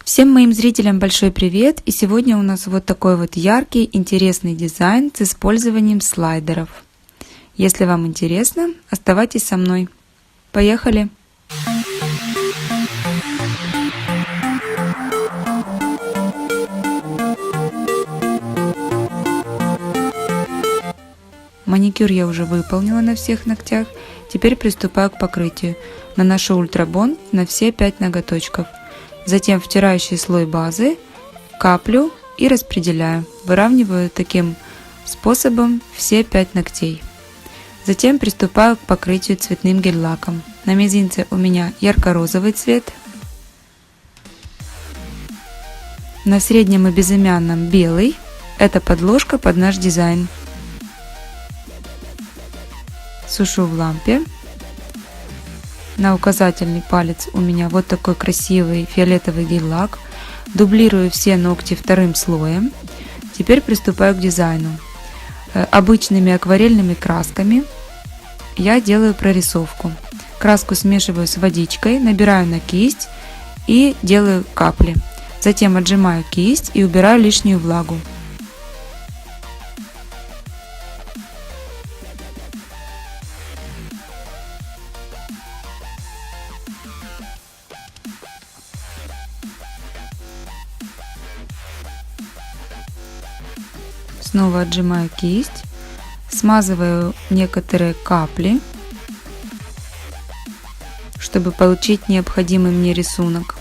Всем моим зрителям большой привет! И сегодня у нас вот такой вот яркий, интересный дизайн с использованием слайдеров. Если вам интересно, оставайтесь со мной. Поехали! Маникюр я уже выполнила на всех ногтях. Теперь приступаю к покрытию. Наношу ультра-бонд на все 5 ноготочков. Затем втирающий слой базы, каплю и распределяю. Выравниваю таким способом все 5 ногтей. Затем приступаю к покрытию цветным гель-лаком. На мизинце у меня ярко-розовый цвет. На среднем и безымянном белый. Это подложка под наш дизайн. Сушу в лампе. На указательный палец у меня вот такой красивый фиолетовый гель-лак. Дублирую все ногти вторым слоем. Теперь приступаю к дизайну. Обычными акварельными красками я делаю прорисовку. Краску смешиваю с водичкой, набираю на кисть и делаю капли. Затем отжимаю кисть и убираю лишнюю влагу. Снова отжимаю кисть, смазываю некоторые капли, чтобы получить необходимый мне рисунок.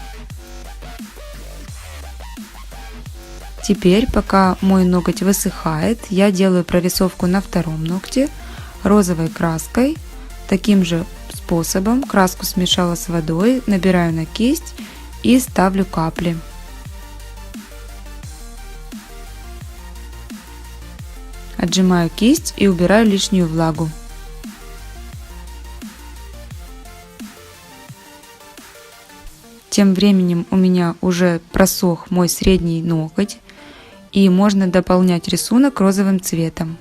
Теперь, пока мой ноготь высыхает, я делаю прорисовку на втором ногте розовой краской. Таким же способом краску смешала с водой, набираю на кисть и ставлю капли. Отжимаю кисть и убираю лишнюю влагу. Тем временем у меня уже просох мой средний ноготь, и можно дополнять рисунок розовым цветом.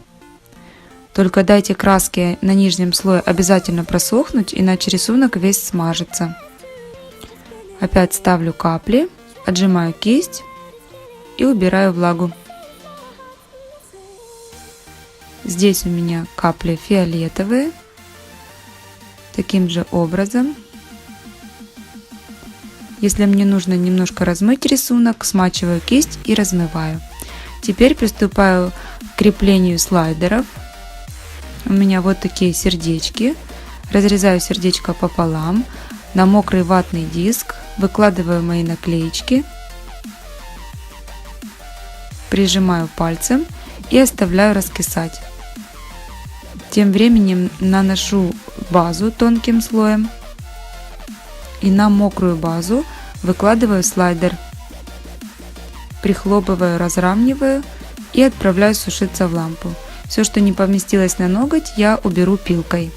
Только дайте краске на нижнем слое обязательно просохнуть, иначе рисунок весь смажется. Опять ставлю капли, отжимаю кисть и убираю влагу. Здесь у меня капли фиолетовые. Таким же образом. Если мне нужно немножко размыть рисунок, смачиваю кисть и размываю. Теперь приступаю к креплению слайдеров. У меня вот такие сердечки. Разрезаю сердечко пополам. На мокрый ватный диск выкладываю мои наклеечки. Прижимаю пальцем и оставляю раскисать. Тем временем наношу базу тонким слоем и на мокрую базу выкладываю слайдер. Прихлопываю, разравниваю и отправляю сушиться в лампу. Все, что не поместилось на ноготь, я уберу пилкой.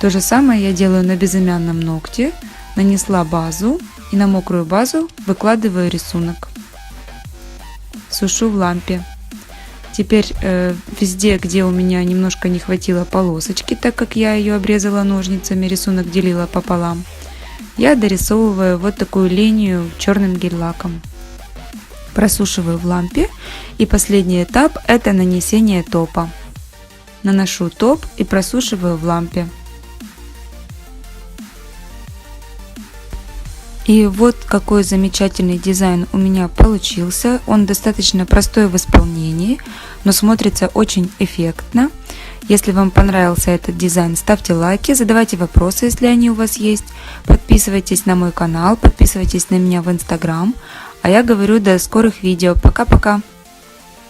То же самое я делаю на безымянном ногте. Нанесла базу и на мокрую базу выкладываю рисунок. Сушу в лампе. Теперь везде, где у меня немножко не хватило полосочки, так как я ее обрезала ножницами, рисунок делила пополам, я дорисовываю вот такую линию черным гель-лаком. Просушиваю в лампе, и последний этап — это нанесение топа. Наношу топ и просушиваю в лампе. И вот какой замечательный дизайн у меня получился. Он достаточно простой в исполнении, но смотрится очень эффектно. Если вам понравился этот дизайн, ставьте лайки, задавайте вопросы, если они у вас есть. Подписывайтесь на мой канал, подписывайтесь на меня в Instagram. А я говорю до скорых видео. Пока-пока!